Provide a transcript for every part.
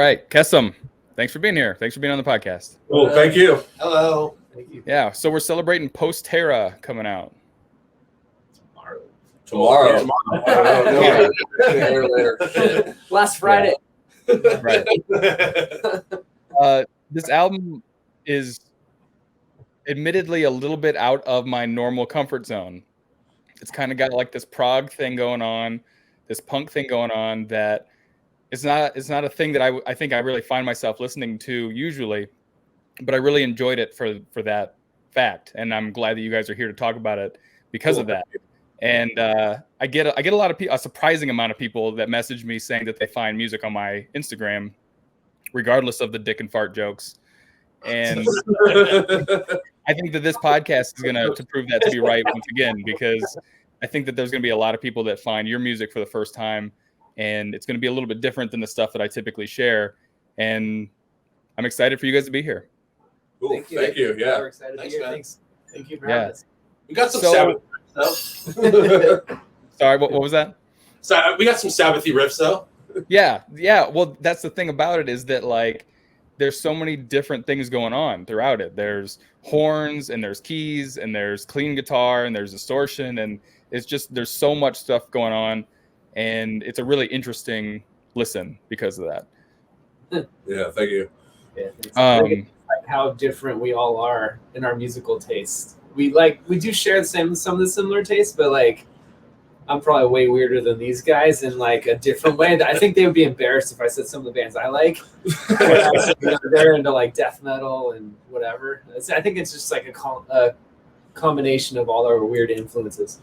right, Kesem, thanks for being here. Thanks for being on the podcast. Well, thank you. Hello. Thank you. Yeah, so we're celebrating Post-Terra coming out. Tomorrow. Later. Last Friday. Right. This album is admittedly a little bit out of my normal comfort zone. It's kind of got like this prog thing going on, this punk thing going on that it's not a thing that I think I really find myself listening to usually, but I really enjoyed it for that fact, and I'm glad that you guys are here to talk about it because of that. And I get a lot of people, a surprising amount of people that message me saying that they find music on my Instagram, regardless of the dick and fart jokes. And I think that this podcast is going to prove that to be right once again, because I think that there's going to be a lot of people that find your music for the first time, and it's going to be a little bit different than the stuff that I typically share. And I'm excited for you guys to be here. Cool. Thank you. Yeah. We're excited to be here. Thanks. Thank you for Yeah. having us. We got some Sabbath riffs, though. Sorry, what was that? So we got some Sabbathy riffs, though. Yeah. Well, that's the thing about it, is that like there's so many different things going on throughout it. There's horns and there's keys and there's clean guitar and there's distortion, and it's just there's so much stuff going on, and it's a really interesting listen because of that. Yeah, thank you. Yeah, it's like how different we all are in our musical tastes. We do share some of the similar tastes, but like I'm probably way weirder than these guys in like a different way. I think they would be embarrassed if I said some of the bands I like. They're into like death metal and whatever. I think it's just like a combination of all our weird influences.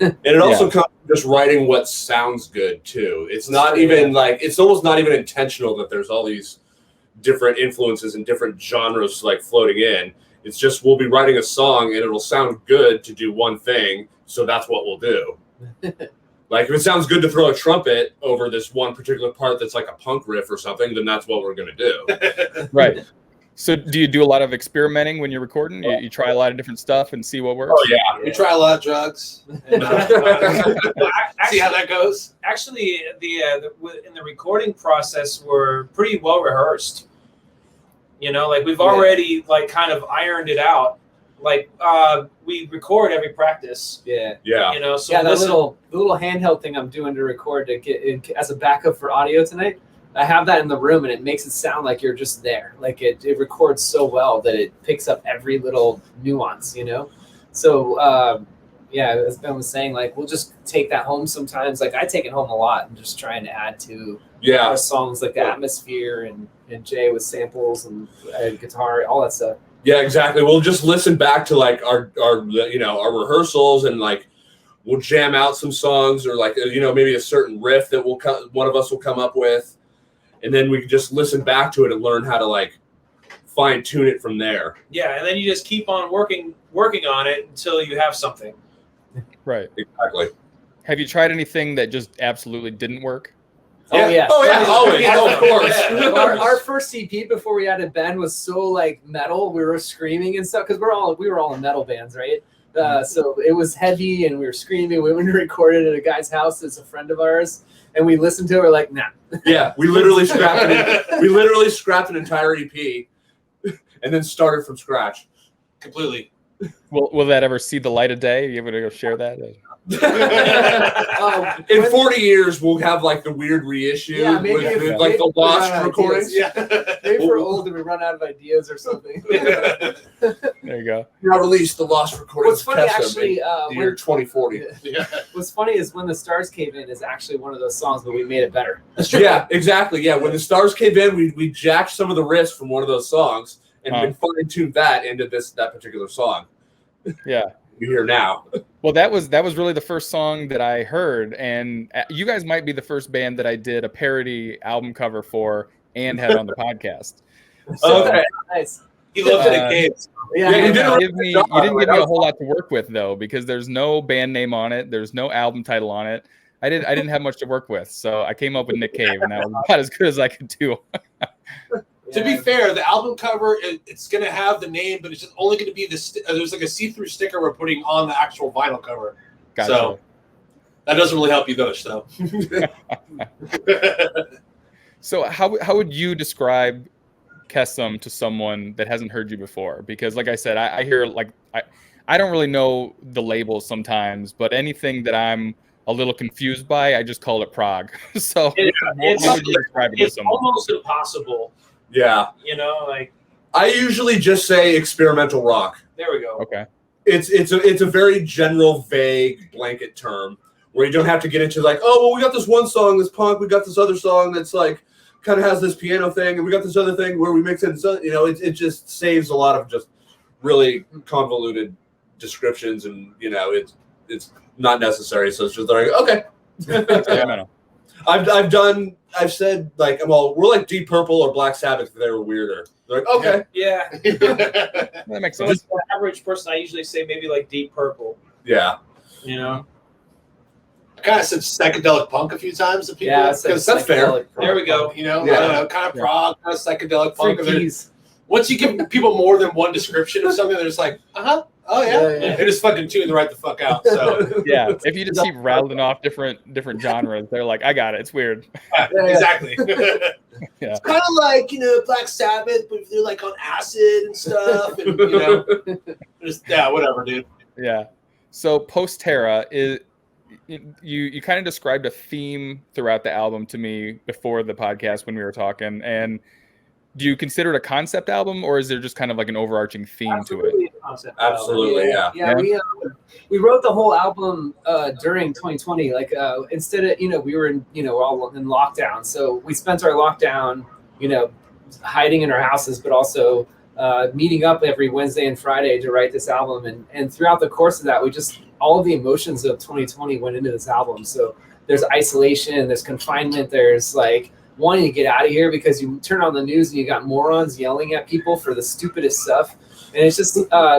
And it also comes from just writing what sounds good too. It's not even like, it's almost not even intentional that there's all these different influences and different genres like floating in. It's just we'll be writing a song and it'll sound good to do one thing, so that's what we'll do. Like if it sounds good to throw a trumpet over this one particular part that's like a punk riff or something, then that's what we're going to do. Right. So do you do a lot of experimenting when you're recording? You try a lot of different stuff and see what works? Oh yeah. We try a lot of drugs. And, see how that goes. Actually, in the recording process, we're pretty well rehearsed. You know, like we've already like kind of ironed it out. Like we record every practice. Yeah. You know, so the little handheld thing I'm doing to record to get in, as a backup for audio tonight. I have that in the room, and it makes it sound like you're just there. Like it records so well that it picks up every little nuance, you know? So, as Ben was saying, like, we'll just take that home sometimes. Like, I take it home a lot and just trying to add to our songs, like the atmosphere and Jay with samples and guitar, all that stuff. Yeah, exactly. We'll just listen back to like our rehearsals, and like we'll jam out some songs, or like, maybe a certain riff that one of us will come up with. And then we can just listen back to it and learn how to like fine tune it from there. Yeah, and then you just keep on working on it until you have something. Right. Exactly. Have you tried anything that just absolutely didn't work? Oh yeah. Always. Of course. Our first EP before we added Ben was so like metal. We were screaming and stuff because we were all in metal bands, right? So it was heavy and we were screaming. We went and recorded at a guy's house that's a friend of ours, and we listened to it. We're like, nah. Yeah, we literally scrapped an entire EP and then started from scratch. Completely. Will that ever see the light of day? Are you able to go share that? In 40 years, we'll have like the weird reissue with like the lost recordings. Yeah. Maybe we're old and we run out of ideas or something. There you go. Now release the lost recordings. What's funny, actually, the year 2040. What's funny is When the Stars Cave In is actually one of those songs, but we made it better. Yeah, exactly. Yeah, When the Stars Cave In, we jacked some of the riffs from one of those songs and we fine-tuned that into that particular song. Yeah. You hear now. Well, that was really the first song that I heard, and you guys might be the first band that I did a parody album cover for and had on the podcast. So, okay, nice. He loved it at games. Yeah, you didn't give me a whole lot to work with though, because there's no band name on it, there's no album title on it. I didn't have much to work with, so I came up with Nick Cave, and that was about as good as I could do. To be fair, the album cover, it's going to have the name, but it's just only going to be there's like a see-through sticker we're putting on the actual vinyl cover. Gotcha. So that doesn't really help you much, though. So how would you describe Kesem to someone that hasn't heard you before? Because like I said, I hear like I don't really know the labels sometimes, but anything that I'm a little confused by, I just call it prog. So how would you describe it to It's someone? almost impossible. Yeah. You know, like I usually just say experimental rock. there we go. Okay. It's a very general, vague blanket term where you don't have to get into like, oh, well, we got this one song that's punk, we got this other song that's like kind of has this piano thing, and we got this other thing where we mix it. So, you know, it just saves a lot of just really convoluted descriptions, and you know, it's not necessary. So it's just like, okay. Experimental. I've said like, well, we're like Deep Purple or Black Sabbath if they were weirder. They're like, okay. Yeah. That makes So sense. as an average person, I usually say maybe like Deep Purple. Yeah. You know. I kind of said psychedelic punk a few times to people. Yeah, it's like 'cause that's fair. psychedelic There we go. You know, Yeah. I don't know, kind of prog, kind of psychedelic punk. Three keys. Once you give people more than one description of something, they're just like, oh yeah, Yeah. they're just fucking tune right the fuck out. So Yeah. If you just keep rattling off different genres, they're like, I got it. It's weird. yeah, Yeah. exactly. Yeah. It's kind of like, you know, Black Sabbath, but they're like on acid and stuff, and you know, just whatever, dude. Yeah. So Post-Terra is you kind of described a theme throughout the album to me before the podcast when we were talking. And do you consider it a concept album, or is there just kind of like an overarching theme to it? Absolutely a concept album. Absolutely, yeah. Yeah, we wrote the whole album during 2020. Like instead of we were all in lockdown, so we spent our lockdown hiding in our houses, but also meeting up every Wednesday and Friday to write this album. And throughout the course of that, we just all of the emotions of 2020 went into this album. So there's isolation, there's confinement, there's like wanting to get out of here because you turn on the news and you got morons yelling at people for the stupidest stuff. And it's just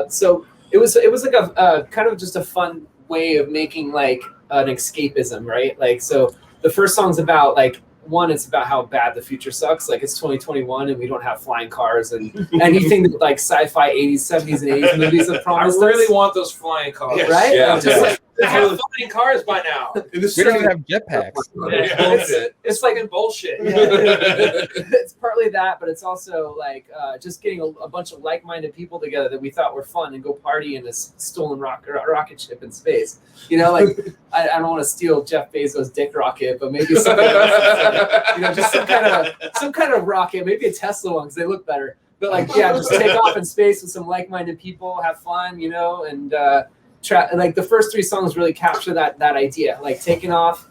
so it was like a kind of just a fun way of making like an escapism, right? Like, so the first song's about like, one, it's about how bad the future sucks. Like, it's 2021 and we don't have flying cars and anything that like sci-fi 80s, 70s, and 80s movies have I promised really us. want those flying cars. Yes. Right? Yeah. Just like, They have flying cars by now. In the We don't even have jetpacks. Yeah. Bullshit. It's like bullshit. it's partly that, but it's also like just getting a bunch of like-minded people together that we thought were fun and go party in this stolen rocket ship in space. You know, like I don't want to steal Jeff Bezos' dick rocket, but maybe something else. Just some kind of rocket, maybe a Tesla one because they look better. But like, yeah, just take off in space with some like-minded people, have fun, and like the first three songs really capture that idea, like taking off,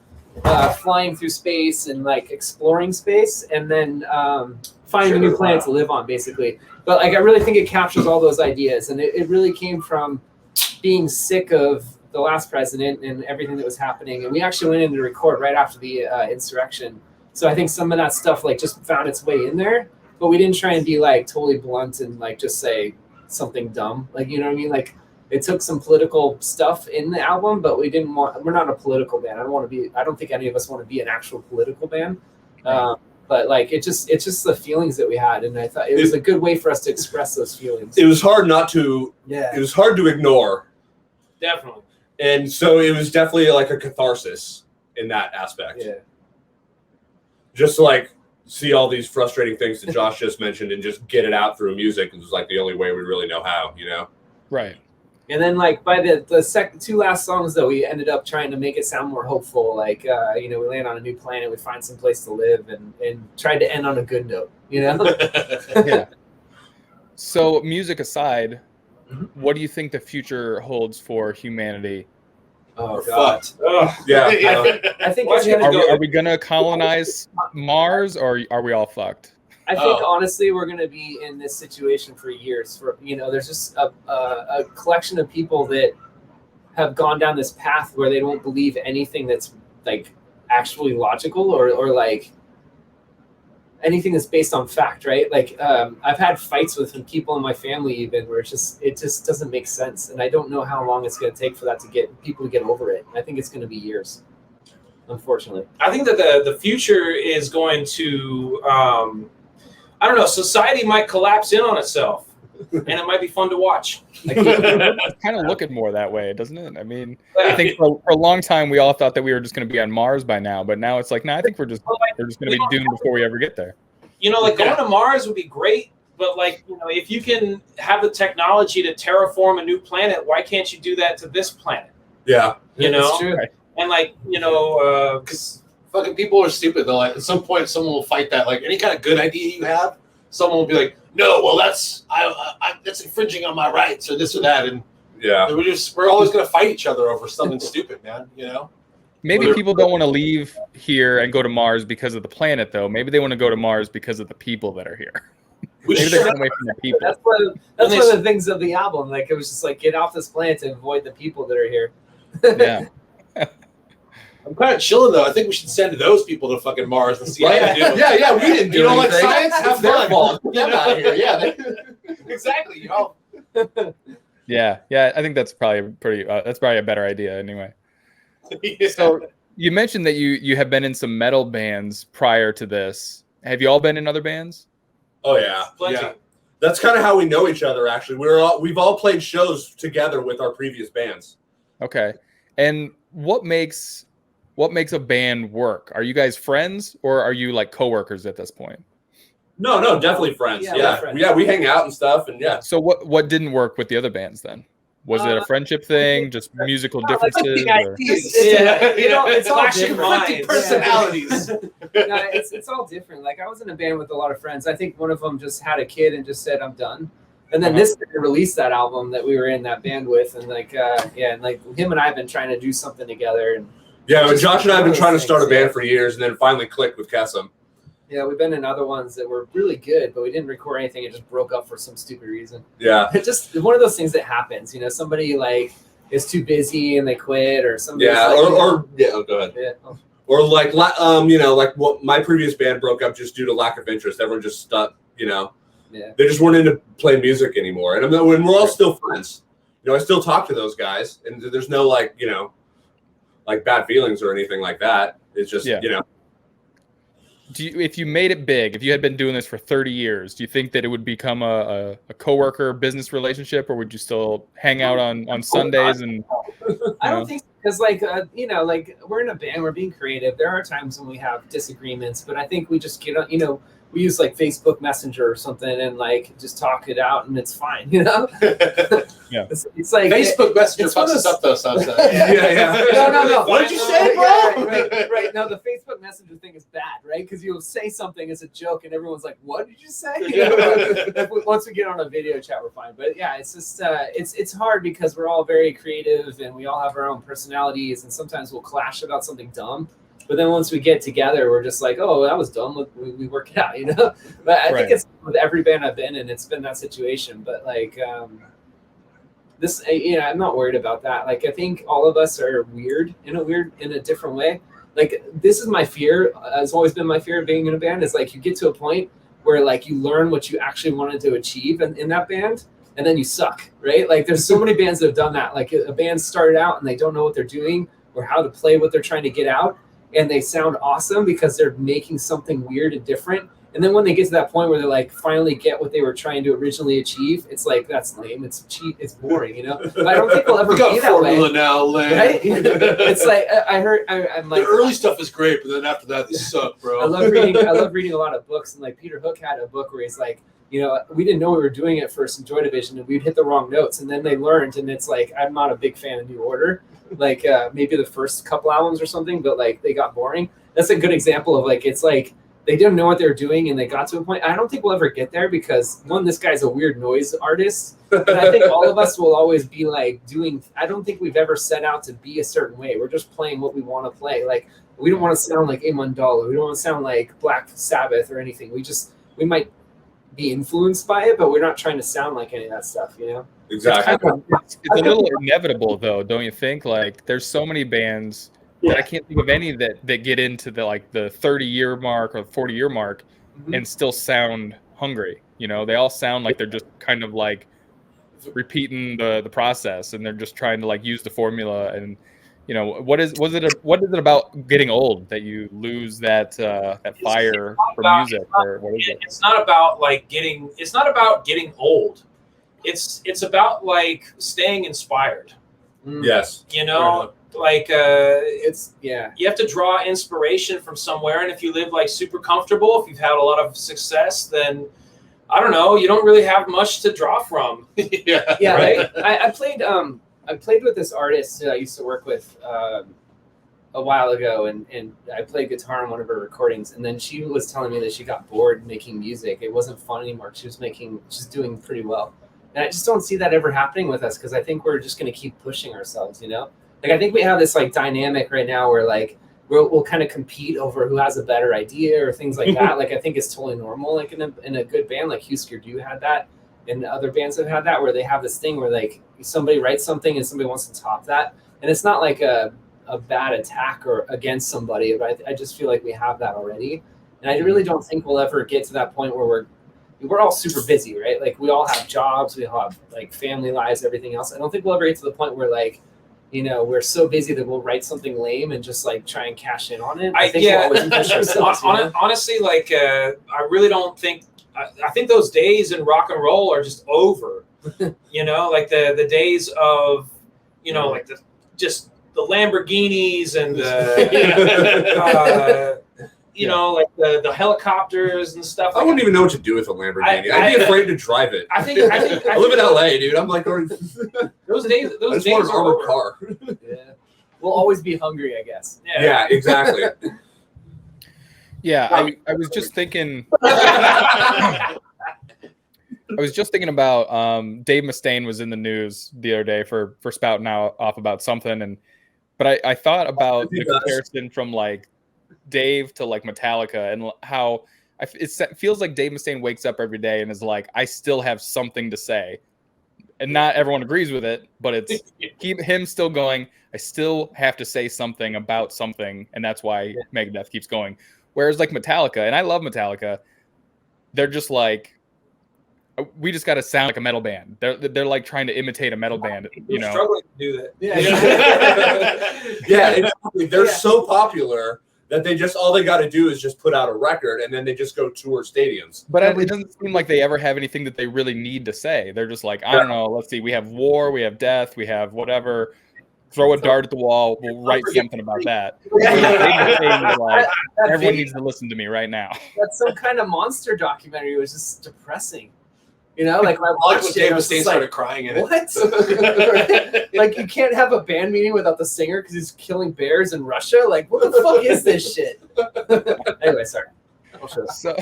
flying through space and like exploring space, and then finding a new planet to live on, basically. But like, I really think it captures all those ideas, and it really came from being sick of the last president and everything that was happening. And we actually went in to record right after the insurrection, so I think some of that stuff like just found its way in there. But we didn't try and be like totally blunt and like just say something dumb, like, you know what I mean, like. It took some political stuff in the album, but we're not a political band. I don't think any of us want to be an actual political band. But like, it's just the feelings that we had. And I thought it was a good way for us to express those feelings. It was hard not to, Yeah. it was hard to ignore. Definitely. And so it was definitely like a catharsis in that aspect. Yeah. Just to like see all these frustrating things that Josh just mentioned and just get it out through music was like the only way we really know how, Right. And then like by the two last songs though, we ended up trying to make it sound more hopeful. Like, we land on a new planet, we find some place to live and tried to end on a good note, Yeah. So music aside, Mhm. what do you think the future holds for humanity? Oh, Or God. fucked. Ugh. Yeah. I think Why it's do you have gonna to Are we gonna colonize Mars, or are we all fucked? I think honestly, we're going to be in this situation for years. There's just a collection of people that have gone down this path where they don't believe anything that's like actually logical or like anything that's based on fact, right? Like I've had fights with people in my family even where it just doesn't make sense, and I don't know how long it's going to take for that to get people to get over it. I think it's going to be years, unfortunately. I think that the future is going to, I don't know, society might collapse in on itself. and it might be fun to watch. It's kind of looking more that way, doesn't it? I mean, I think for a long time we all thought that we were just going to be on Mars by now, but now it's like, I think we're just going to be doomed before we ever get there. Like going to Mars would be great, but like, if you can have the technology to terraform a new planet, why can't you do that to this planet? Yeah. That's true. And like, because fucking people are stupid though. Like at some point, someone will fight that. Like any kind of good idea you have, someone will be like, "No, well that's that's infringing on my rights or this or that." And Yeah. we're always gonna fight each other over something stupid, man. Maybe people don't want to leave here and go to Mars because of the planet, though. Maybe they want to go to Mars because of the people that are here. Maybe they're getting away from the people. That's one of the things of the album. Like it was just like, get off this planet to avoid the people that are here. Yeah. I'm kind of chilling though. I think we should send those people to fucking Mars and see how they do. Yeah, we didn't do You don't like anything. science? Have It's their fun. fault. Get out of here. Yeah. Exactly. Yeah. I think that's probably that's probably a better idea anyway. Yeah. So you mentioned that you have been in some metal bands prior to this. Have you all been in other bands? Oh yeah. plenty. Yeah. That's kind of how we know each other. Actually, we've all played shows together with our previous bands. Okay. And what makes a band work? Are you guys friends or are you like coworkers at this point? No, definitely friends. Yeah, Yeah, we're friends. yeah, we hang out and stuff, and yeah. So what didn't work with the other bands then? Was it a friendship thing, just musical differences? Or? It's all Clashing different. minds. Personalities. No, it's all different. Like I was in a band with a lot of friends. I think one of them just had a kid and just said, "I'm done." And then this year released that album that we were in that band with, and and like him and I have been trying to do something together. And Yeah, but Josh and I have been trying to start a band Yeah. for years, and then finally clicked with Kesem. yeah, we've been in other ones that were really good, but we didn't record anything. It just broke up for some stupid reason. Yeah, It's just one of those things that happens. Somebody like is too busy and they quit, or somebody. yeah, or yeah. Oh, go ahead. Yeah. Oh. Or like like what my previous band broke up just due to lack of interest. Everyone just stopped. Yeah. They just weren't into playing music anymore. And when we're all still friends, I still talk to those guys, and there's no like bad feelings or anything like that. It's just If you made it big, if you had been doing this for 30 years, do you think that it would become a coworker business relationship, or would you still hang out on Sundays? And I don't think because we're in a band, we're being creative. There are times when we have disagreements, but I think we just get on. We use like Facebook Messenger or something and like just talk it out, and it's fine. Yeah. It's like Facebook Messenger fucks us up though sometimes. Yeah. No. What did you say, bro? Right. No, the Facebook Messenger thing is bad, right? Because you'll say something as a joke, and everyone's like, "What did you say?" Once we get on a video chat, we're fine. But yeah, it's just it's hard because we're all very creative and we all have our own personalities, and sometimes we'll clash about something dumb. But then once we get together, we're just like, "Oh, that was dumb. We work it out," But I think it's with every band I've been in, it's been that situation. But like this, I'm not worried about that. Like I think all of us are weird in a different way. Like this is my fear. It's always been my fear of being in a band. Is like you get to a point where like you learn what you actually wanted to achieve in that band, and then you suck, right? Like there's so many bands that have done that. Like a band started out and they don't know what they're doing or how to play what they're trying to get out. And they sound awesome because they're making something weird and different. And then when they get to that point where they like finally get what they were trying to originally achieve, it's like that's lame. It's cheap. It's boring, But I don't think we'll ever We got be a that formula way. now, Lane. Right? It's like I'm like The early stuff is great, but then after that, they suck, bro. I love reading a lot of books, and like Peter Hook had a book where he's like, we didn't know we were doing it first in Joy Division, and we'd hit the wrong notes, and then they learned, and it's like I'm not a big fan of New Order, like maybe the first couple albums or something, but like they got boring. That's a good example of like it's like they didn't know what they were doing, and they got to a point. I don't think we'll ever get there because one, this guy's a weird noise artist, but I think all of us will always be like doing. I don't think we've ever set out to be a certain way. We're just playing what we want to play. Like we don't want to sound like Amandala. We don't want to sound like Black Sabbath or anything. We might be influenced by it, but we're not trying to sound like any of that stuff, exactly. It's a little inevitable, though, don't you think? Like, there's so many bands that I can't think of any that get into the 30-year mark or 40-year mark and still sound hungry. They all sound like they're just kind of like repeating the process, and they're just trying to like use the formula. And what is it about getting old that you lose that fire for music, or what is it? It's not about getting old. it's about like staying inspired. Yes. You know, like It's you have to draw inspiration from somewhere, and if you live like super comfortable, if you've had a lot of success, then I don't know, you don't really have much to draw from. Yeah. Right? I played with this artist that I used to work with a while ago, and I played guitar on one of her recordings, and then she was telling me that she got bored making music. It wasn't fun anymore. She's doing pretty well. And I just don't see that ever happening with us, because I think we're just going to keep pushing ourselves, you know? Like, I think we have this like dynamic right now where like we'll kind of compete over who has a better idea or things like that. Like, I think it's totally normal. Like in a good band, like Husker Du had that, and other bands have had that, where they have this thing where like somebody writes something and somebody wants to top that. And it's not like a bad attack or against somebody, but I just feel like we have that already. And I really don't think we'll ever get to that point where we're all super busy, right? Like, we all have jobs, we all have like family lives, everything else. I don't think we'll ever get to the point where like, you know, we're so busy that we'll write something lame and just like try and cash in on it. I think we'll always push ourselves. Honestly, like I really don't think. I think those days in rock and roll are just over. You know, like the days of, you know, like the Lamborghinis and the you know, like the helicopters and stuff. I wouldn't even know what to do with a Lamborghini. I'd be afraid to drive it. I think I live in LA, dude. I'm like, those days. I just want an armored car. Yeah, we'll always be hungry, I guess. Yeah, exactly. Yeah, I was just thinking. I was just thinking about Dave Mustaine was in the news the other day for spouting off about something, but I thought about the comparison from like Dave to like Metallica, and how it feels like Dave Mustaine wakes up every day and is like, I still have something to say, and not everyone agrees with it, but it's him still going, I still have to say something about something, and that's why Megadeth keeps going. Whereas like Metallica, and I love Metallica, they're just like, we just got to sound like a metal band. They're like trying to imitate a metal band, you know. Struggling to do that. Yeah, exactly. They're so popular that they just all they got to do is just put out a record, and then they just go tour stadiums. But it doesn't seem like they ever have anything that they really need to say. They're just like, I don't know. Let's see. We have war. We have death. We have whatever. Throw a dart at the wall. We'll write something about that. Like, everyone needs to listen to me right now. That's some kind of monster documentary. It was just depressing. You know, like I Like when watched Dave it, Mustaine started crying in it. What? Like, you can't have a band meeting without the singer because he's killing bears in Russia. Like, what the fuck is this shit? Anyway, sorry. So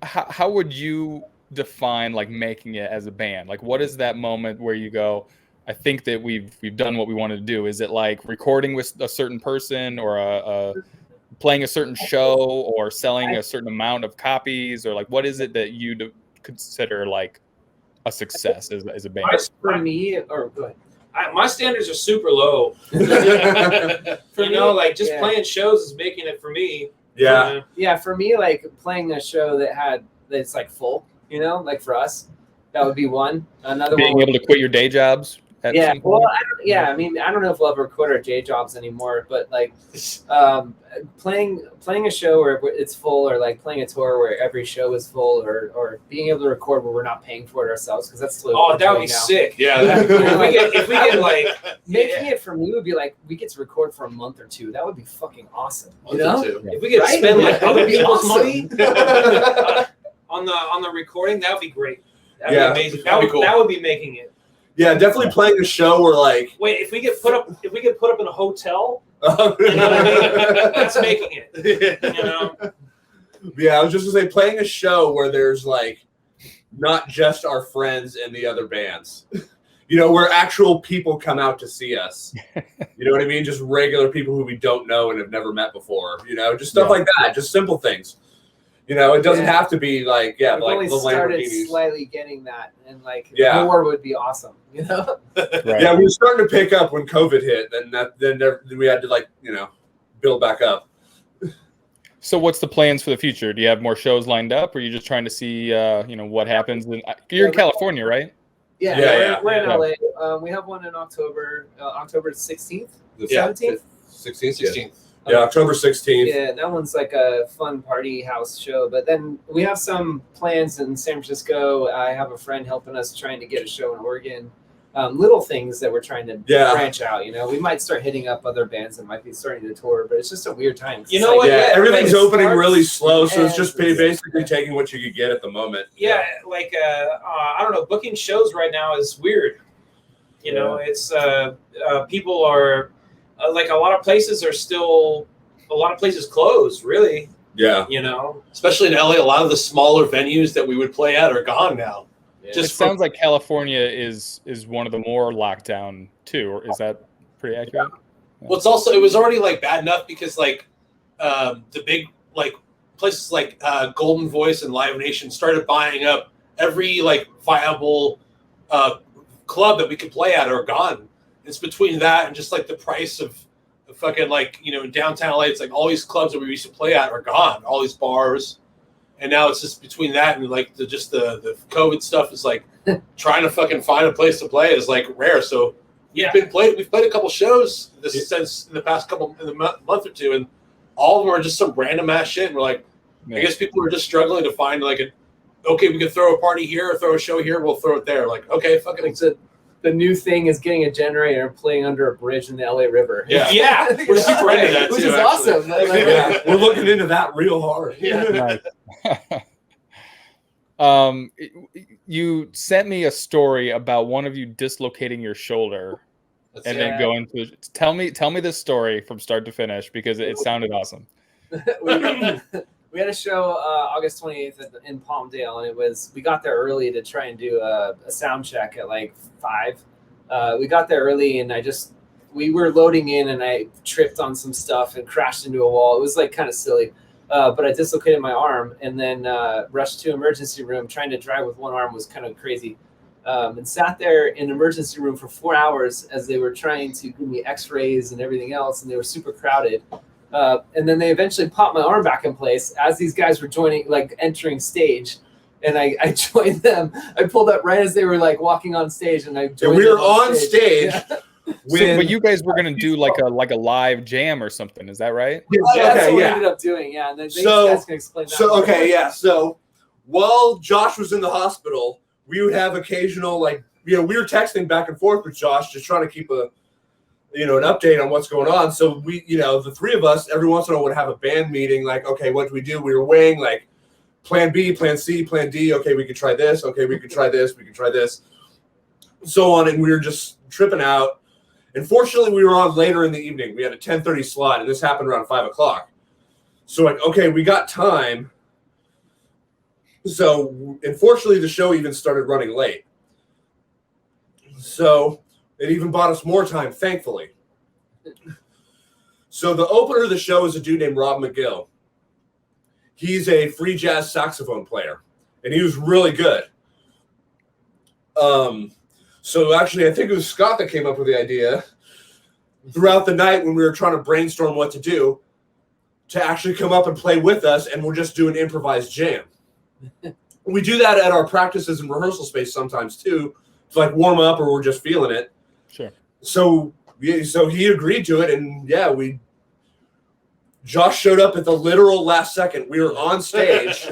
how would you define like making it as a band? Like, what is that moment where you go, I think that we've done what we wanted to do? Is it like recording with a certain person, or playing a certain show, or selling a certain amount of copies, or like what is it that you consider like a success as a band? For me, or go ahead. My standards are super low. For you know, like just playing shows is making it for me. Yeah. Yeah, for me, like playing a show that's like full, you know, like for us, that would be one. Another being one able to quit your day jobs. Yeah, well, I mean, I don't know if we'll ever quit our day jobs anymore, but like playing a show where it's full, or like playing a tour where every show is full, or being able to record where we're not paying for it ourselves, because that's totally that would be sick. Yeah. If we get like making it for me would be like, we get to record for a month or two. That would be fucking awesome. You know? If we get to spend like other people's money awesome. on the recording, that would be great. That would be amazing. That'd be cool. That would be making it. Yeah, definitely playing a show where like. Wait, if we get put up in a hotel, you know what I mean? That's making it. You know. Yeah, I was just gonna say, playing a show where there's like not just our friends and the other bands. You know, where actual people come out to see us. You know what I mean? Just regular people who we don't know and have never met before. You know, just stuff like that. Just simple things. You know, it doesn't have to be like, We've like only the started Lamborghinis. slightly getting that, and like more would be awesome. You know? Right. Yeah, we were starting to pick up when COVID hit, then we had to like, you know, build back up. So what's the plans for the future? Do you have more shows lined up, or are you just trying to see, you know, what happens? You're in California, right? Yeah, we're in LA. We have one in October 16th, 17th. 16th. Yeah, October 16th. Yeah, that one's like a fun party house show. But then we have some plans in San Francisco. I have a friend helping us trying to get a show in Oregon. Little things that we're trying to branch out. You know, we might start hitting up other bands that might be starting to tour, but it's just a weird time. You know what? Yeah, everything's like opening starts really slow, so it's just and- basically taking what you could get at the moment. Yeah, like I don't know, booking shows right now is weird. You know, it's people are like a lot of places closed, really. Yeah. You know, Especially in LA, a lot of the smaller venues that we would play at are gone now. Yeah. It Just sounds like California is one of the more locked down too. Or is that pretty accurate? Well, it was already like bad enough because like the big like places like Golden Voice and Live Nation started buying up every like viable club that we could play at are gone. It's between that and just like the price of fucking like, you know, in downtown LA, it's like all these clubs that we used to play at are gone, all these bars. And now it's just between that and like the COVID stuff is like trying to fucking find a place to play is like rare. So yeah. we've played a couple shows since in the past month or two, and all of them are just some random ass shit. And we're like, I guess people are just struggling to find like okay, we can throw a party here or throw a show here, we'll throw it there. Like, okay, fucking The new thing is getting a generator and playing under a bridge in the LA River. Yeah. Yeah. We're super into that which too, is actually. awesome. Yeah, we're looking into that real hard. Yeah. Nice. You sent me a story about one of you dislocating your shoulder and then going to tell me this story from start to finish because it sounded awesome. We had a show August 28th in Palmdale, and we got there early to try and do a sound check at like 5. We got there early, and we were loading in, and I tripped on some stuff and crashed into a wall. It was like kind of silly, but I dislocated my arm, and then rushed to emergency room. Trying to drive with one arm was kind of crazy, and sat there in emergency room for 4 hours as they were trying to give me X-rays and everything else, and they were super crowded. And then they eventually popped my arm back in place as these guys were entering stage, and I joined them. I pulled up right as they were like walking on stage, and I joined And we them were on stage. So, but you guys were gonna do like a live jam or something, is that right? That's Okay, what we yeah. ended up doing. Yeah, and then these So- guys can explain that. So more. okay, yeah. So while Josh was in the hospital, we would have occasional we were texting back and forth with Josh, just trying to keep an update on what's going on. So we, the three of us, every once in a while would have a band meeting. Like, okay, what do we do? We were weighing like plan B, plan C, plan D. Okay, we could try this. Okay, we could try this. We could try this. So on, and we were just tripping out. And fortunately, we were on later in the evening. We had a 10:30 slot, and this happened around 5 o'clock. So like, okay, we got time. So unfortunately, the show even started running late. So it even bought us more time, thankfully. So the opener of the show is a dude named Rob McGill. He's a free jazz saxophone player, and he was really good. So actually, I think it was Scott that came up with the idea throughout the night when we were trying to brainstorm what to do to actually come up and play with us, and we'll just do an improvised jam. We do that at our practices and rehearsal space sometimes too, to like warm up or we're just feeling it. Sure. So he agreed to it, and yeah, Josh showed up at the literal last second. We were on stage,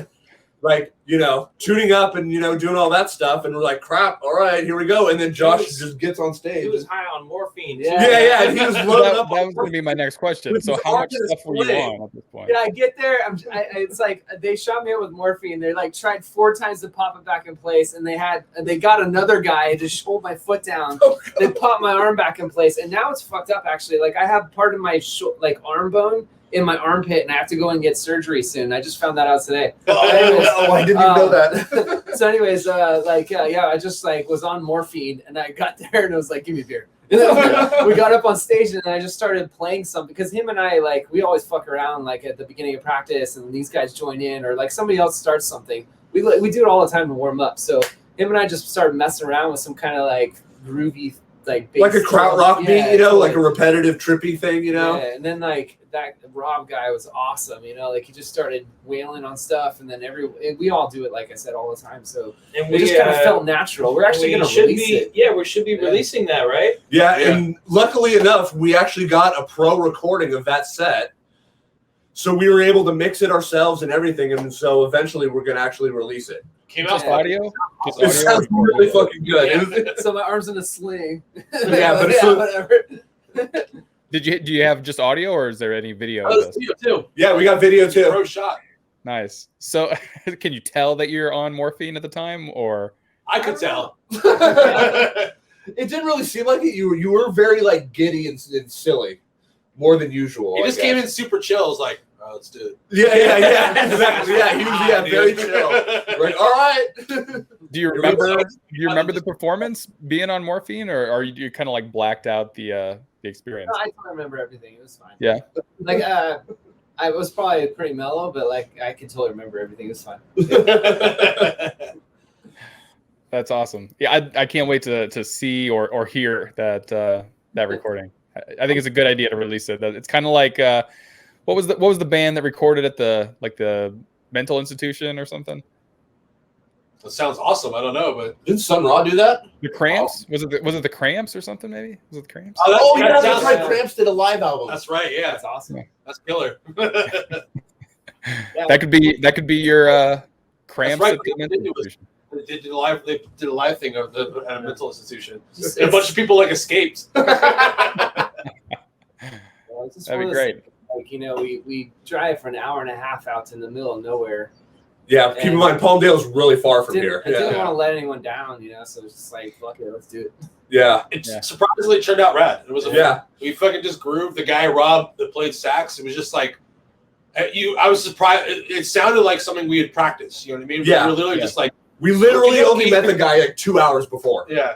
tuning up and doing all that stuff, and we're like, crap, all right, here we go. And then Josh just gets on stage. He was high on morphine. Yeah, and he was loaded That up. was going to be my next question. So how much stuff were you on at this point? Yeah, I get there. It's like they shot me up with morphine. They like tried 4 times to pop it back in place, and they got another guy to hold my foot down. They popped my arm back in place, and now it's fucked up. Actually, like I have part of my arm bone in my armpit, and I have to go and get surgery soon. I just found that out today. Oh, I didn't even know that. So, anyways, I just was on morphine, and I got there, and it was like, give me a beer. And then we got up on stage, and I just started playing something because him and I we always fuck around at the beginning of practice, and these guys join in, or somebody else starts something. We do it all the time to warm up. So him and I just started messing around with some kind of groovy bass like a krautrock beat, totally. like a repetitive trippy thing, Yeah, and then that Rob guy was awesome, he just started wailing on stuff, and then we all do it, like I said, all the time. So And it just kind of felt natural. We're actually going to release it. Yeah, we should be releasing that, right? Yeah, and luckily enough, we actually got a pro recording of that set, So we were able to mix it ourselves and everything, and so eventually we're gonna actually release it. Came out Just audio? Just It audio sounds or- really fucking good. So my arm's in a sling. Yeah, but it's whatever. Do you have just audio, or is there any video? Oh, of that's this? video too. Yeah, we got video too. Pro shot. Nice. So, can you tell that you're on morphine at the time, or I could tell. It didn't really seem like it. You were very like giddy and silly, more than usual. He I just guess. came in super chill. Was like, oh, let's do it. Yeah, exactly. Yeah, he was very chill. Like, all right. do you remember? Do you remember the performance being on morphine, or are you kind of like blacked out the experience? No, I don't remember everything. It was fine. Yeah. Like I was probably pretty mellow, but like I can totally remember everything. It was fine. That's awesome. Yeah, I can't wait to see or hear that recording. I think it's a good idea to release it. It's kind of like what was the band that recorded at the mental institution or something? That sounds awesome. I don't know, but Didn't Sun Ra do that? The Cramps? Was it the Cramps or something? Maybe was it the Cramps? Oh, yeah, that's sounds- right. Cramps did a live album. That's right. Yeah, That's awesome. that's killer. Yeah, That could be your Cramps right. at the mental institution. They did a live thing of the at a mental institution. Just- And a bunch of people like escaped. it's just That'd one be of those great. things, like, you know, we drive for an hour and a half out to the middle of nowhere. Yeah, keep in mind, Palmdale's really far from here. I didn't Yeah. want to let anyone down, you know, so it's just like, fuck it, let's do it. Yeah. It Yeah. surprisingly turned out rad. It was Yeah. we fucking just grooved. The guy Rob that played sax, it was just like I was surprised. It sounded like something we had practiced. You know what I mean? Yeah. We were literally Yeah. just like, We literally Okay. only met the guy like 2 hours before. yeah.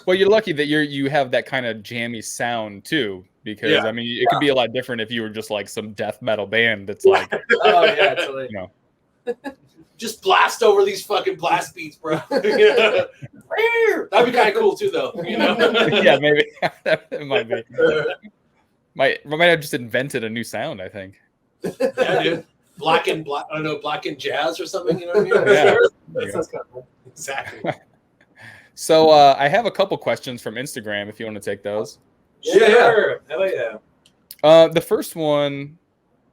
Well, you're lucky that you have that kind of jammy sound too, because Yeah. I mean, it could be a lot different if you were just like some death metal band that's like, Oh yeah, totally. you know, Just blast over these fucking blast beats, bro. That'd be kind of cool too, though. You know? yeah, maybe it might be. Might have just invented a new sound. I think. Yeah, dude. Black and jazz or something. You know what I mean? Yeah. That sounds kind of cool. Exactly. So I have a couple questions from Instagram if you want to take those. Yeah. Sure. Hell yeah. The first one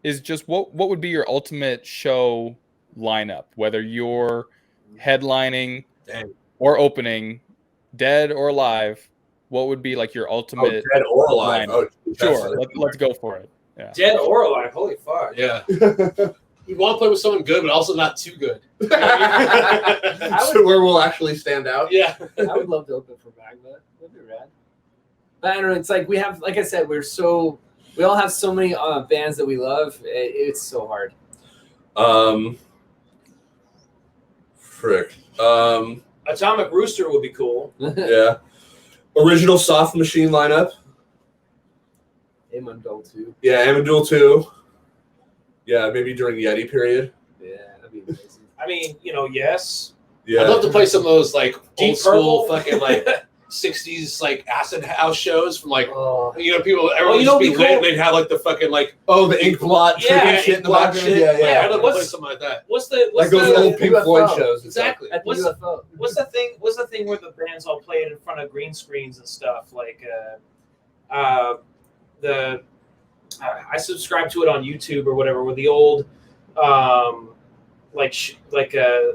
is just what would be your ultimate show lineup, whether you're headlining Dang. or opening, dead or alive. What would be like your Oh, ultimate? dead or alive. lineup? Oh, Sure, let's go for it. Yeah. Dead or alive. Holy fuck. Yeah. You want to play with someone good, but also not too good. So where we'll actually stand out. Yeah. I would love to open for Magma. That'd be rad. But I don't know. It's like we have, like I said, we all have so many bands that we love. It's so hard. Frick. Atomic Rooster would be cool. Yeah. Original Soft Machine lineup. Amundol too. Yeah, Amandul 2. Yeah, maybe during the Yeti period. Yeah, that'd be amazing. I mean, yes. Yeah. I'd love to play some of those like Deep old school Purple. fucking like 60s like acid house shows from like Oh, people everyone you just know, be be lit cool. and they'd have like the fucking like Oh, the ink blot Yeah, tripping shit in the blot background. shit. Yeah, yeah. I'd love to play What's- something like that. What's the Like those the, old Pink UFO. Floyd shows. and stuff. Exactly. at the What's- UFO. What's the thing? What's the thing where the bands all play it in front of green screens and stuff? Like, I subscribe to it on YouTube or whatever. With the old,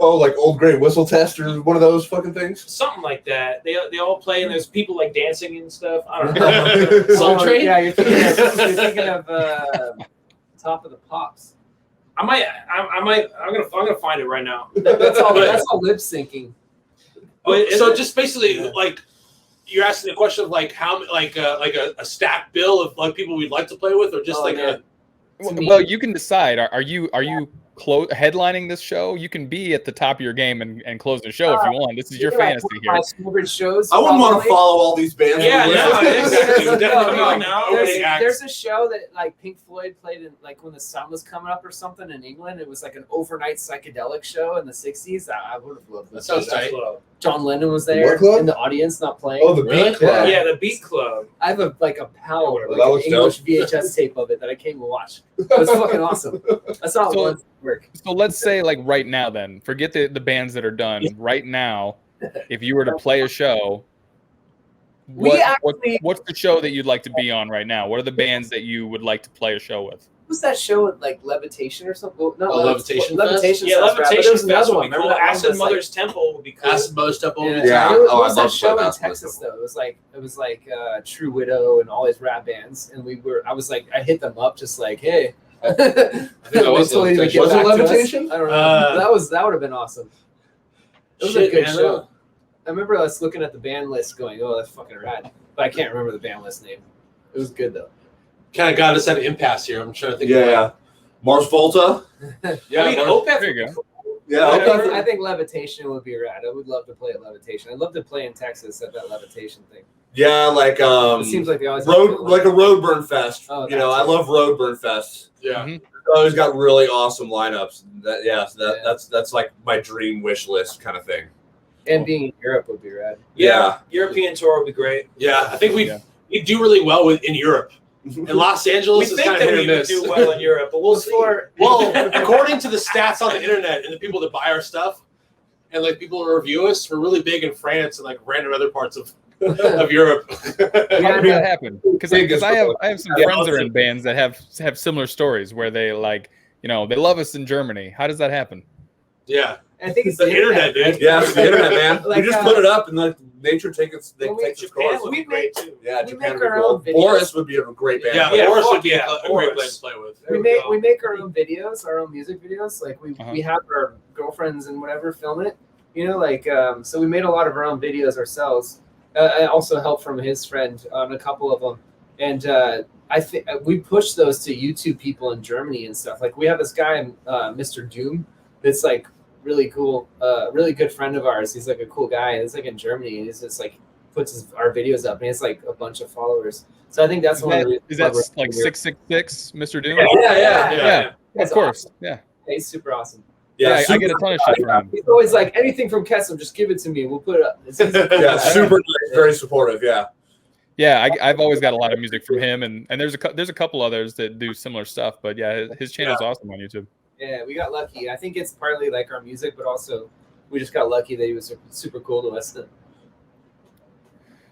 Oh, like Old Grey Whistle Test or one of those fucking things? something like that. They all play and there's people like dancing and stuff. I don't know. Soul Oh, Train? Yeah, you're thinking of Top of the Pops. I'm gonna find it right now. That's all lip syncing. Oh, is So it? just basically Yeah. like you're asking a question of like how like a stacked bill of like people we'd like to play with or just Oh, like man. To me- Well, you can decide. Are you headlining this show? You can be at the top of your game and close the show if you want. This is your Maybe, like, fantasy one of here. my favorite shows. I wouldn't want to probably. follow all these bands. Yeah, on the no, list. exactly. No, Definitely no, now. opening acts. There's a show that like Pink Floyd played in like when the sun was coming up or something in England. It was like an overnight psychedelic show in the '60s. I would have loved That this. sounds That's tight. what- John Lennon was What there club? in the audience, not playing. Oh, the Really? Beat Club. Yeah, the Beat Club. I have a pal, Well, like that an looks English VHS tape of it that I came to watch. It was fucking awesome. I saw it So- once at work. So let's say like right now then, forget the bands that are done. Right now, if you were to play a show, We actually- what's the show that you'd like to be on right now? What are the bands that you would like to play a show with? was that show with, like Levitation or something? Well, not Levitation Fest? Levitation. Yeah, sounds rad, but Levitation there was Fest another would one. be Remember cool. that one Acid that's, like, Mother's Temple would be cool. Acid Most Temple. Yeah. Yeah. What Oh, was I that love show in Acid Texas Most though? It was like True Widow and all these rap bands, and I hit them up just like, hey. I think that was Levitation. Was it Levitation? I don't know. That would have been awesome. It was a good man, show. I remember us looking at the band list, going, "Oh, that's fucking rad," but I can't remember the band list name. It was good though. Kind of got us at an impasse here. I'm trying to think. Yeah. Mars Volta. Yeah. I mean, Mars- Opeth There you would go. be cool. Yeah. I think Levitation would be rad. I would love to play at Levitation. I'd love to play in Texas at that Levitation thing. Yeah, like It seems like they always have good ones. like a Roadburn Fest. Oh, You know, I that's it. love Roadburn Fest. Yeah. Mhm. Always got really awesome lineups. Yeah. That's like my dream wish list kind of thing. And being in Europe would be rad. Yeah. European tour would be great. Yeah. I think Yeah. we do really well in Europe. In Los We Angeles is think kind that of hit we or would miss. do well in Europe, but we'll see. Well, according to the stats on the internet and the people that buy our stuff, and like people who review us, we're really big in France and like random other parts of Europe. How did that happen? Because I have some Yeah, friends that are in bands that have similar stories where they like, you know, they love us in Germany. How does that happen? Yeah. I think it's The internet, dude. right? Yeah, it's the internet, man. Like, we just put it up and like nature takes its Well, takes its Japan course. would be We great too. Yeah, we Japan make would be our cool. own videos. Boris would be a great band. Yeah, Yeah, Boris fuck would be yeah, a great Boris. place to play with. There we go. We make our own videos, our own music videos. Like we Uh-huh. we have our girlfriends and whatever film it. You know, like so we made a lot of our own videos ourselves. I also helped from his friend on a couple of them, and I think we push those to YouTube people in Germany and stuff. Like we have this guy, Mr. Doom, that's like really cool, really good friend of ours. He's like a cool guy. He's like in Germany, and he's just like puts our videos up, and it's like a bunch of followers. So I think that's one of the reasons. Is that why we're like here. 666, Mr. Doom? Yeah. Of That's course. awesome. Yeah. He's super awesome. Yeah, I get a ton of shit from him. He's always like, anything from Kesem, just give it to me. We'll put it up. Yeah, super nice, very supportive. Yeah. Yeah, I've always got a lot of music from him, and there's a couple others that do similar stuff. But yeah, his channel's awesome on YouTube. Yeah, we got lucky. I think it's partly like our music, but also we just got lucky that he was super cool to us.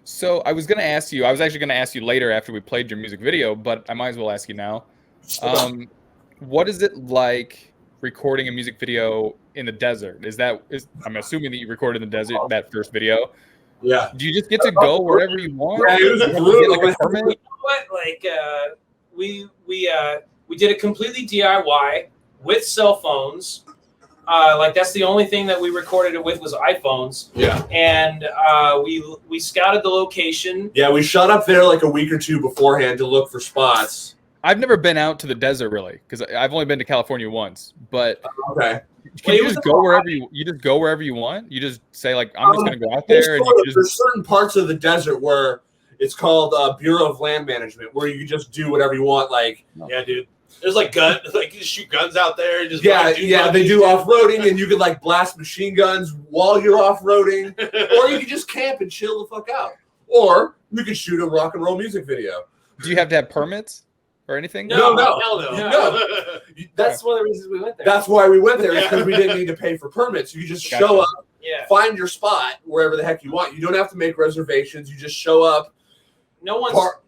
So I was actually gonna ask you later after we played your music video, but I might as well ask you now. What is it like recording a music video in the desert? I'm assuming that you recorded in the desert that first video. Yeah. Do you just get to go wherever you want? Yeah, it was You have to brutal. get, like, a permit? What? Like we did it completely DIY with cell phones. Like that's the only thing that we recorded it with was iPhones. Yeah. And we scouted the location. Yeah, we shot up there like a week or two beforehand to look for spots. I've never been out to the desert really, because I've only been to California once. But Okay. can you just go wherever you just go wherever you want? You just say like, I'm just gonna go out there, and you just There's certain parts of the desert where it's called Bureau of Land Management, where you just do whatever you want. Like, Yeah, dude. There's like like you shoot guns out there. And just they do off-roading, and you can like blast machine guns while you're off-roading, or you can just camp and chill the fuck out, or you can shoot a rock and roll music video. do you have to have permits or anything? No. hell no. No. That's one of the reasons we went there. That's why we went there, because we didn't need to pay for permits. You just Gotcha. show up, Yeah. find your spot wherever the heck you want. You don't have to make reservations. You just show up. No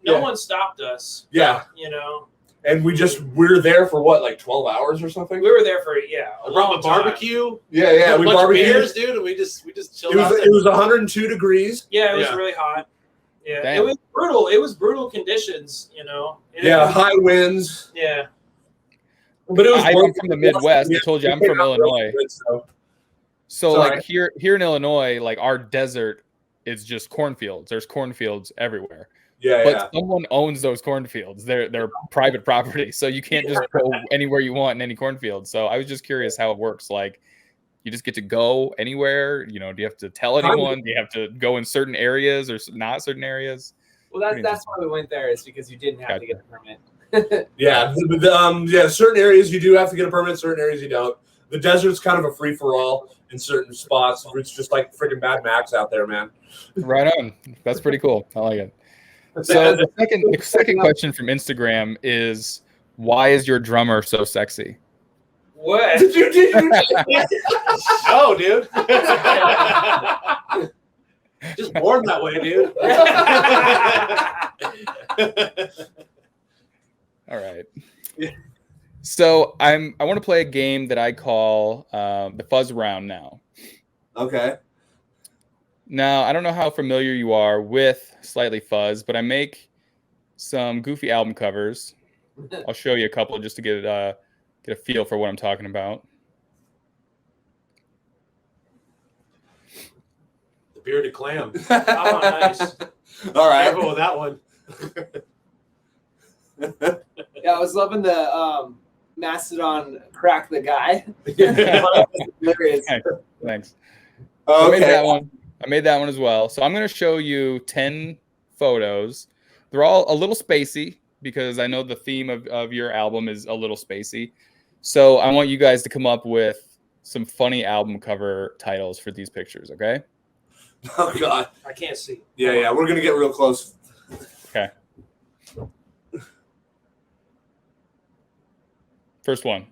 Yeah. one stopped us. Yeah. You know, And we're there for what, like 12 hours or something? we were there for a I brought long a time. barbecue. Yeah, a we bunch of barbecued. beers, dude, and we just chilled It out was there. it was 102 degrees. Yeah, it was Yeah. really hot. Yeah, Damn. it was brutal. It was brutal conditions, you know. And Yeah, high winds. yeah. But it was I'm worth from the it. Midwest. I told you I'm from Illinois. So, So Sorry. like here in Illinois, like our desert is just cornfields. There's cornfields everywhere. yeah, But someone owns those cornfields. They're private property. So you can't just go anywhere you want in any cornfield. So I was just curious how it works. Like you just get to go anywhere, you know, do you have to tell anyone? Do you have to go in certain areas or not certain areas? Well, that's why we went there, is because you didn't have to get a permit. Yeah. Certain areas you do have to get a permit, certain areas you don't. The desert's kind of a free for all in certain spots. It's just like freaking Mad Max out there, man. Right on. That's pretty cool. I like it. So the second question from Instagram is, why is your drummer so sexy? What? Did you No, dude. Just born that way, dude. All right. So I want to play a game that I call the Fuzz Round now. Okay. Now, I don't know how familiar you are with Slightly Fuzz, but I make some goofy album covers. I'll show you a couple just to get a feel for what I'm talking about. The bearded clam. Oh, nice. All right. Careful with that one. Yeah, I was loving the Mastodon crack the guy. Hilarious. Thanks. Okay. I made that one. I made that one as well. So I'm going to show you 10 photos. They're all a little spacey because I know the theme of your album is a little spacey. So I want you guys to come up with some funny album cover titles for these pictures, okay? Oh God. I can't see. Yeah. We're gonna get real close. Okay. First one.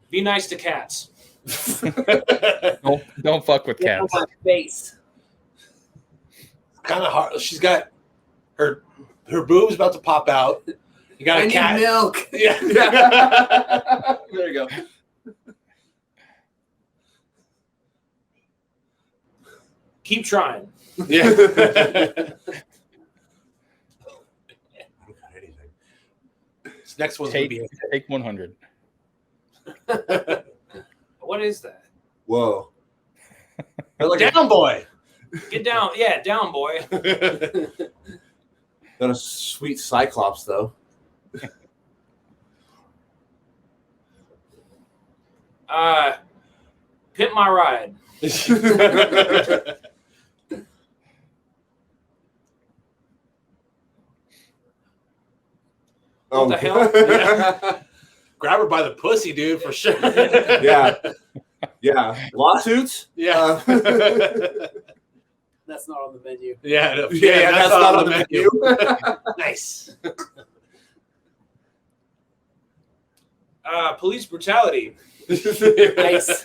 Be nice to cats. Don't fuck with Get on cats. my face. Kind of hard. She's got her boobs about to pop out. You got I a need cat. milk. Yeah. There you go. Keep trying. Yeah. This next one's gonna be Take 100. What is that? Whoa. Like down boy. Get down. Yeah, down, boy. Got a sweet Cyclops though. Pimp my ride. What the hell? hell? Grab her by the pussy, dude, for sure. Yeah. Lawsuits? Yeah. That's not on the menu. Yeah, no, Yeah, that's not on the menu. Nice. Police brutality. Nice.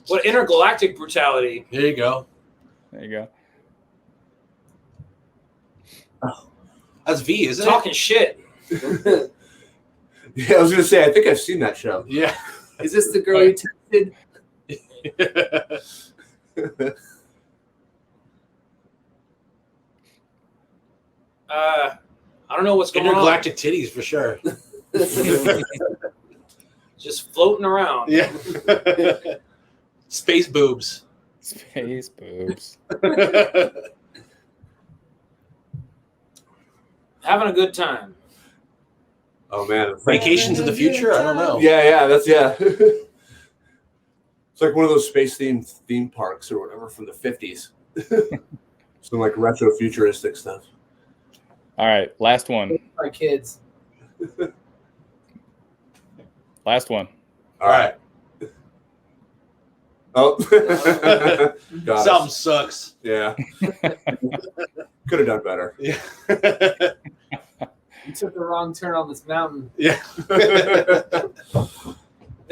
What intergalactic brutality? There you go. There you go. That's V, isn't Talking shit. Yeah, I was gonna say I think I've seen that show. it? Yeah. Is this the girl you texted? I don't know what's going on. Intergalactic titties for sure. Just floating around. Yeah. Space boobs. Space boobs. Having a good time. Oh man. Vacations in the future? I don't know. Yeah, it's like one of those space themed theme parks or whatever from the 50s. Some like retro futuristic stuff. All right, last one. Our kids. Last one. All right. Oh. Got Something us. sucks. Yeah. Could have done better. Yeah. You took the wrong turn on this mountain. Yeah.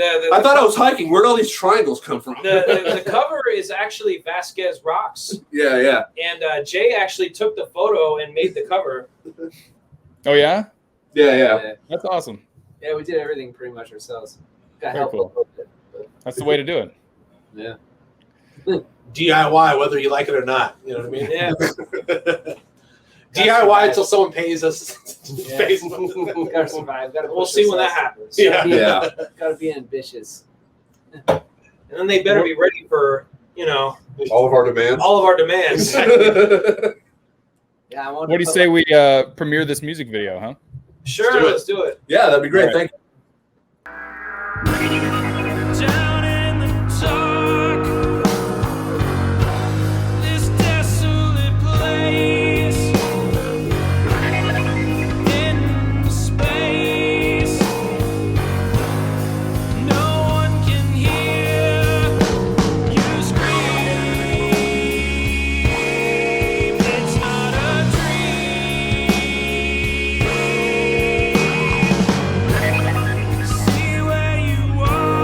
I thought I was hiking. Where'd all these triangles come from? The cover is actually Vasquez Rocks, Yeah. and Jay actually took the photo and made the cover. Oh yeah, Yeah. that's awesome. Yeah, we did everything pretty much ourselves. Got Very help cool. a little bit. That's the way to do it. Yeah. DIY, whether you like it or not. You know what I mean? Yeah. DIY until someone pays us. Yeah. Pays Gotta survive. Gotta We'll push see when that ourselves. happens. Yeah. Yeah. Gotta be ambitious. And then they better be ready for, All of our demands. all of our demands. Yeah, I want What do you say we premiere this music video, huh? Sure, Let's do it. let's do it. Yeah, that'd be great. All right. Thank you. Down in the dark, this desolate place, in space, no one can hear you scream. It's not a dream. See where you are.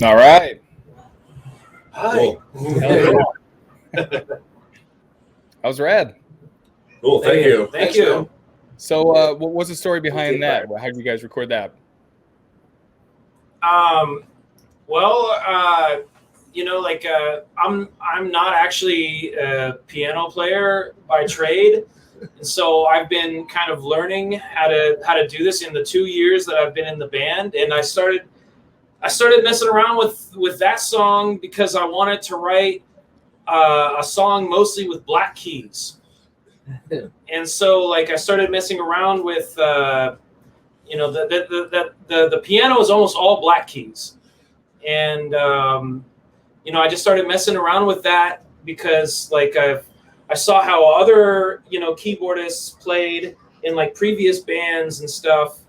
All right. Hi. Cool. That was rad. Cool. Thank you. Thank you. So, what was the story behind that? How did you guys record that? Well, like I'm not actually a piano player by trade, and so I've been kind of learning how to do this in the 2 years that I've been in the band, and I started messing around with that song because I wanted to write a song mostly with black keys. And so like I started messing around with the piano is almost all black keys, and I just started messing around with that because like I saw how other keyboardists played in like previous bands and stuff,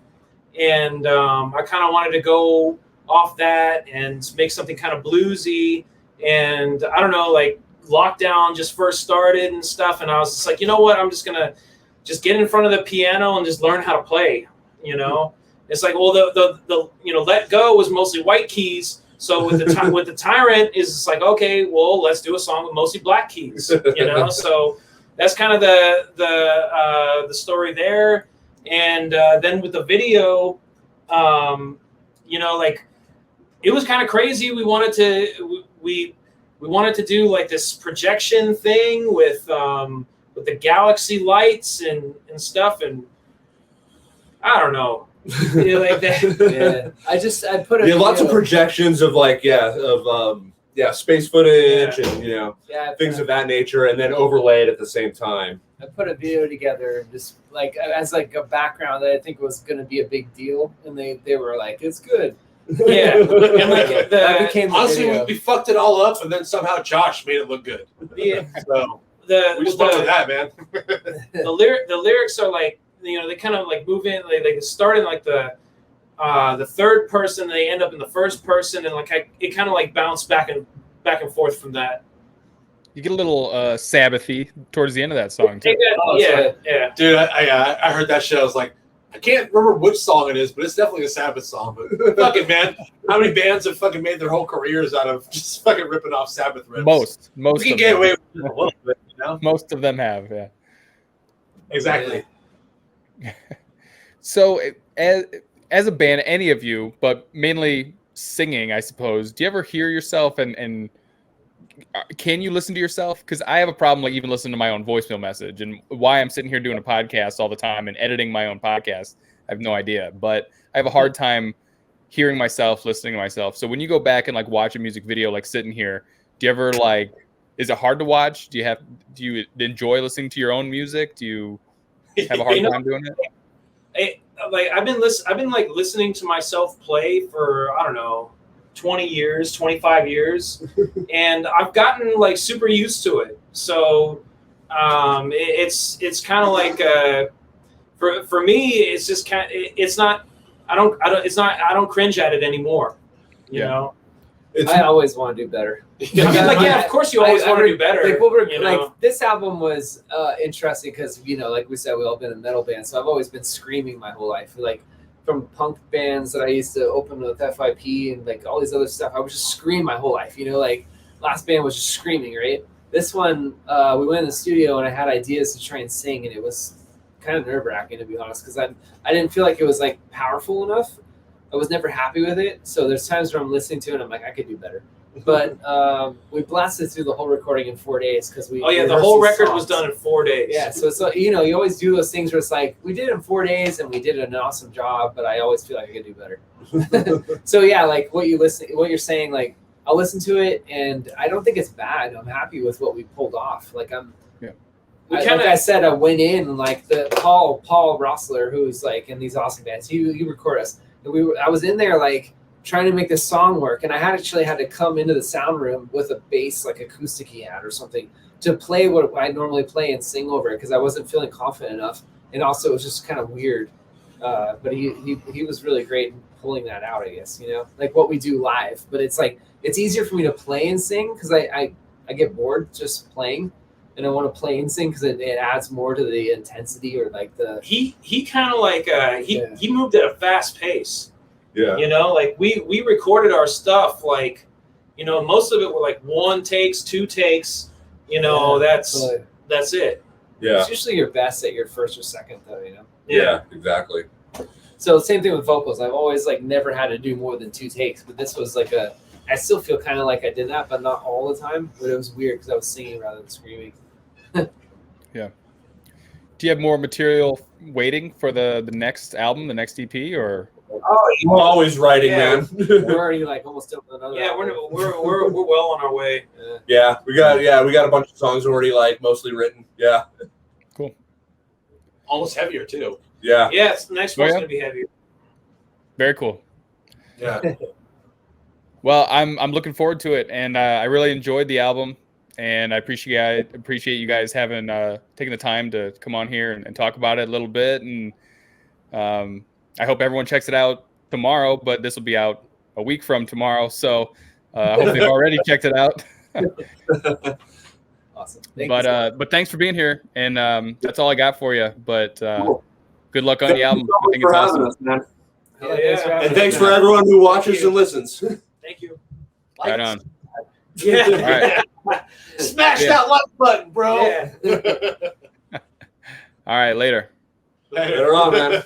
and I kind of wanted to go off that and make something kind of bluesy. And I don't know, like lockdown just first started and stuff, and I was just like, you know what, I'm just gonna get in front of the piano and just learn how to play. It's like, well, the Let Go was mostly white keys, so with the Tyrant is it's like, okay, well, let's do a song with mostly black keys. So that's kind of the story there. And then with the video, like it was kind of crazy. We wanted to do like this projection thing with the galaxy lights and stuff, and I don't know. Like that. Yeah. I put Lots of projections of space footage and things of that nature, and then overlaid at the same time. I put a video together and just like as like a background that I think was going to be a big deal, and they were like, it's good. Yeah, and like that became the Honestly, video. we fucked it all up, and then somehow Josh made it look good. Yeah. So we just went with that, man. The lyrics are like, they kind of like move in, like start in like the third person, they end up in the first person, and like it kind of like bounced back and forth from that. You get a little Sabbathy towards the end of that song too. Yeah. Dude, I heard that shit. I was like, I can't remember which song it is, but it's definitely a Sabbath song. But fuck it, man. How many bands have fucking made their whole careers out of just fucking ripping off Sabbath riffs? Most We can of get them. away with it a little bit, Most of them have, yeah. Exactly. So, as a band, any of you, but mainly singing, I suppose, do you ever hear yourself and can you listen to yourself? Because I have a problem like even listening to my own voicemail message, and why I'm sitting here doing a podcast all the time and editing my own podcast, I have no idea. But I have a hard time hearing myself, listening to myself. So when you go back and like watch a music video, like sitting here, do you ever like, is it hard to watch? Do you enjoy listening to your own music? Do you have a hard time doing it? I've been like listening to myself play for, I don't know, 20 years, 25 years, and I've gotten like super used to it. So it's kind of like for me, it's just kind. It's not. I don't cringe at it anymore. You know. I always want to do better. Of course you always want to do better. Like this album was interesting because like we said, we all been in metal bands, so I've always been screaming my whole life. Like from punk bands that I used to open with FIP and like all these other stuff, I would just scream my whole life. Like last band was just screaming, right? This one, we went in the studio and I had ideas to try and sing, and it was kind of nerve-wracking, to be honest, because I didn't feel like it was like powerful enough. I was never happy with it, so there's times where I'm listening to it and I'm like, I could do better. But we blasted through the whole recording in 4 days because we. Oh yeah, the whole record was done in 4 days. Yeah, so it's you always do those things where it's like we did it in 4 days and we did an awesome job, but I always feel like I could do better. So yeah, like what you're saying, like I'll listen to it and I don't think it's bad. I'm happy with what we pulled off. Like like I said, I went in and like the Paul Rossler, who's like in these awesome bands. He record us. And I was in there like trying to make this song work, and I actually had to come into the sound room with a bass like acoustic he had or something to play what I normally play and sing over it because I wasn't feeling confident enough, and also it was just kind of weird. But he was really great in pulling that out, I guess, like what we do live. But it's like it's easier for me to play and sing because I get bored just playing. And I want to play and sing because it adds more to the intensity or like the. He kind of like he moved at a fast pace. Yeah. You know, like we recorded our stuff like, you know, most of it were like 1 takes, 2 takes. You know, that's it. Yeah. It's usually your best at your first or second, though. You know. Yeah. Exactly. So same thing with vocals. I've always like never had to do more than 2 takes, but this was like I still feel kind of like I did that, but not all the time. But it was weird because I was singing rather than screaming. Yeah. Do you have more material waiting for the next album, the next EP, or? Oh, I'm always writing, man. we're already like almost done with another. Yeah, album. we're well on our way. Yeah, we got a bunch of songs already like mostly written. Yeah. Cool. Almost heavier too. Yeah. Yeah, it's next one's yeah. gonna be heavier. Very cool. Yeah. Well, I'm looking forward to it, and I really enjoyed the album, and I appreciate you guys having taking the time to come on here and talk about it a little bit, and I hope everyone checks it out tomorrow, but this will be out a week from tomorrow, so I hope they've already checked it out. Awesome. But thanks for being here, and that's all I got for you. But Cool. good luck on Thank the album. you so I much think for it's having awesome. us, man. Yeah, Oh, thanks for yeah. having And us, thanks man. for everyone who watches and listens. Thank you. Right on. Yeah. Smash Yeah. that like button, bro. Yeah. All right, later. Later on, man.